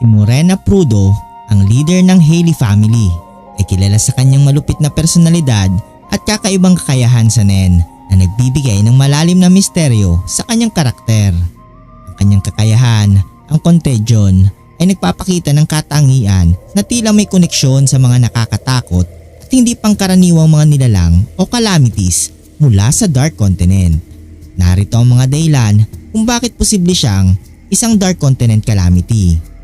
Si Morena Prudo, ang leader ng Haley family, ay kilala sa kanyang malupit na personalidad at kakaibang kakayahan sa Nen na nagbibigay ng malalim na misteryo sa kanyang karakter. Ang kanyang kakayahan, ang Contagion, ay nagpapakita ng katangian na tila may koneksyon sa mga nakakatakot at hindi pangkaraniwang mga nilalang o calamities mula sa Dark Continent. Narito ang mga dahilan kung bakit posible siyang isang Dark Continent calamity.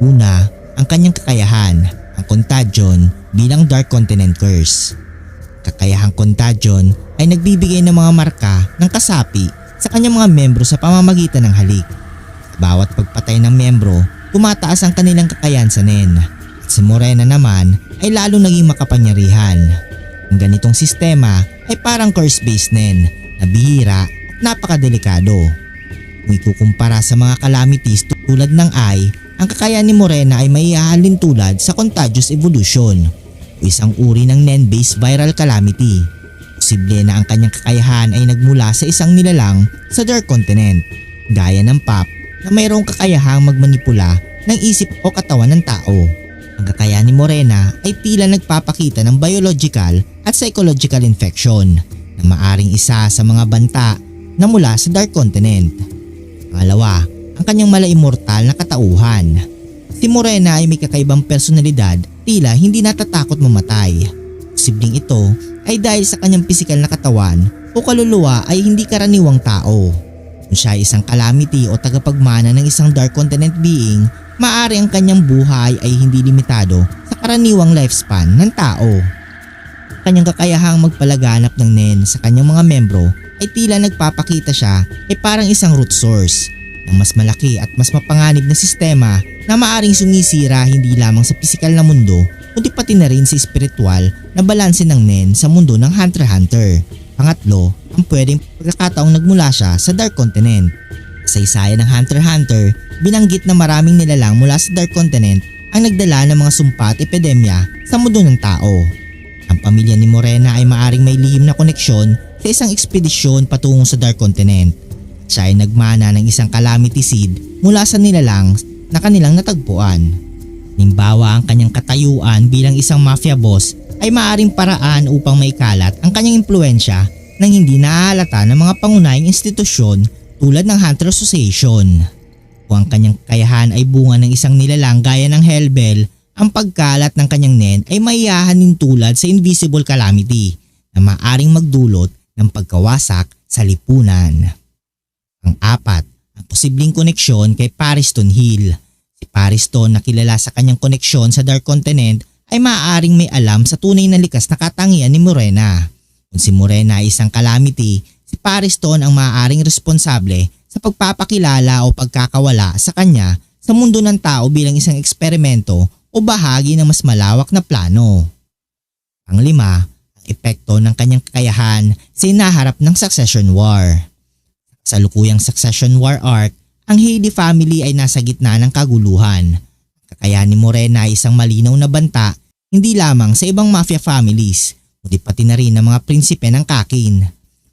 Una, ang kanyang kakayahan, ang Contagion bilang Dark Continent Curse. Kakayahang Contagion ay nagbibigay ng mga marka ng kasapi sa kanyang mga membro sa pamamagitan ng halik. Sa bawat pagpatay ng membro, tumataas ang kanilang kakayahan sa Nen. At si Morena naman ay lalo naging makapangyarihan. Ang ganitong sistema ay parang curse-based Nen na bihira at napakadelikado. Kung ikukumpara sa mga calamities tulad ng Eye, ang kakayahan ni Morena ay maihahalin tulad sa Contagious Evolution o isang uri ng Nen-based viral calamity. Posible na ang kanyang kakayahan ay nagmula sa isang nilalang sa Dark Continent, gaya ng Pop na mayroong kakayahang magmanipula ng isip o katawan ng tao. Ang kakayahan ni Morena ay tila nagpapakita ng biological at psychological infection na maaring isa sa mga banta na mula sa Dark Continent. Pangalawa, ang kanyang mala-immortal na katauhan. Si Morena ay may kakaibang personalidad, tila hindi natatakot mamatay. Posibleng ito ay dahil sa kanyang pisikal na katawan o kaluluwa ay hindi karaniwang tao. Kung siya ay isang calamity o tagapagmana ng isang Dark Continent being, maaari ang kanyang buhay ay hindi limitado sa karaniwang lifespan ng tao. Kanyang kakayahang magpalaganap ng Nen sa kanyang mga membro ay tila nagpapakita siya ay parang isang root source ng mas malaki at mas mapanganib na sistema na maaring sumisira hindi lamang sa pisikal na mundo kundi pati na rin sa espiritual na balanse ng Nen sa mundo ng Hunter x Hunter. Pangatlo, ang pwedeng pagkakataong nagmula siya sa Dark Continent. Sa isaya ng Hunter x Hunter, binanggit na maraming nilalang mula sa Dark Continent ang nagdala ng mga sumpa at epidemya sa mundo ng tao. Ang pamilya ni Morena ay maaring may lihim na koneksyon sa isang ekspedisyon patungo sa Dark Continent. Siya ay nagmana ng isang calamity seed mula sa nilalang na kanilang natagpuan. Halimbawa, ang kanyang katayuan bilang isang mafia boss ay maaring paraan upang maikalat ang kanyang impluensya nang hindi nahahalata ng mga pangunahing institusyon tulad ng Hunter Association. Kung ang kanyang kakayahan ay bunga ng isang nilalang gaya ng Hellbell, ang pagkalat ng kanyang Nen ay maihahanin tulad sa invisible calamity na maaring magdulot ng pagkawasak sa lipunan. Pang-apat, ang posibleng koneksyon kay Pariston Hill. Si Pariston na kilala sa kanyang koneksyon sa Dark Continent ay maaaring may alam sa tunay na likas na katangian ni Morena. Kung si Morena ay isang calamity, si Pariston ang maaaring responsable sa pagpapakilala o pagkakawala sa kanya sa mundo ng tao bilang isang eksperimento o bahagi ng mas malawak na plano. Pang-lima, ang epekto ng kanyang kakayahan sa hinaharap ng Succession War. Sa lukuyang Succession War arc, ang Haley family ay nasa gitna ng kaguluhan. Kakayahan ni Morena ay isang malinaw na banta hindi lamang sa ibang mafia families, kundi pati na rin ng mga prinsipe ng Kakin.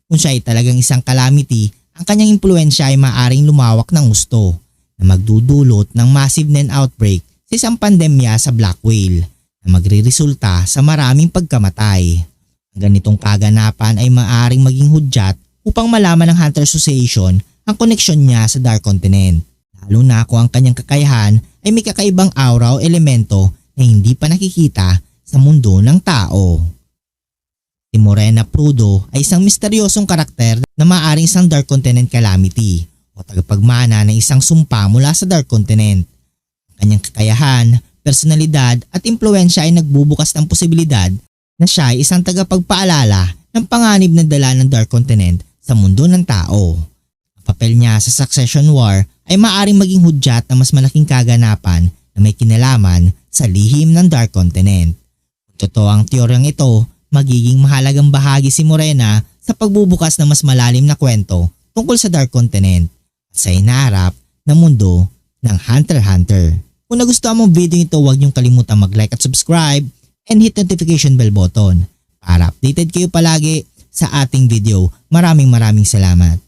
Kung siya ay talagang isang calamity, ang kanyang impluensya ay maaaring lumawak ng gusto na magdudulot ng massive Nen outbreak sa isang pandemya sa Black Whale na magreresulta sa maraming pagkamatay. Ang ganitong kaganapan ay maaaring maging hudyat upang malaman ng Hunter Association ang koneksyon niya sa Dark Continent, lalo na kung ang kanyang kakayahan ay may kakaibang aura o elemento na hindi pa nakikita sa mundo ng tao. Si Morena Prudo ay isang misteryosong karakter na maaaring isang Dark Continent calamity o tagapagmana ng isang sumpa mula sa Dark Continent. Ang kanyang kakayahan, personalidad at impluensya ay nagbubukas ng posibilidad na siya ay isang tagapagpaalala ng panganib na dala ng Dark Continent sa mundo ng tao. Ang papel niya sa Succession War ay maaaring maging hudyat ng mas malaking kaganapan na may kinalaman sa lihim ng Dark Continent. Kung totoo ang teoryang ito, magiging mahalagang bahagi si Morena sa pagbubukas ng mas malalim na kwento tungkol sa Dark Continent at sa hinaharap na mundo ng Hunter x Hunter. Kung nagustuhan mo ang video ito, huwag niyong kalimutan mag-like at subscribe and hit notification bell button para updated kayo palagi sa ating video. Maraming salamat.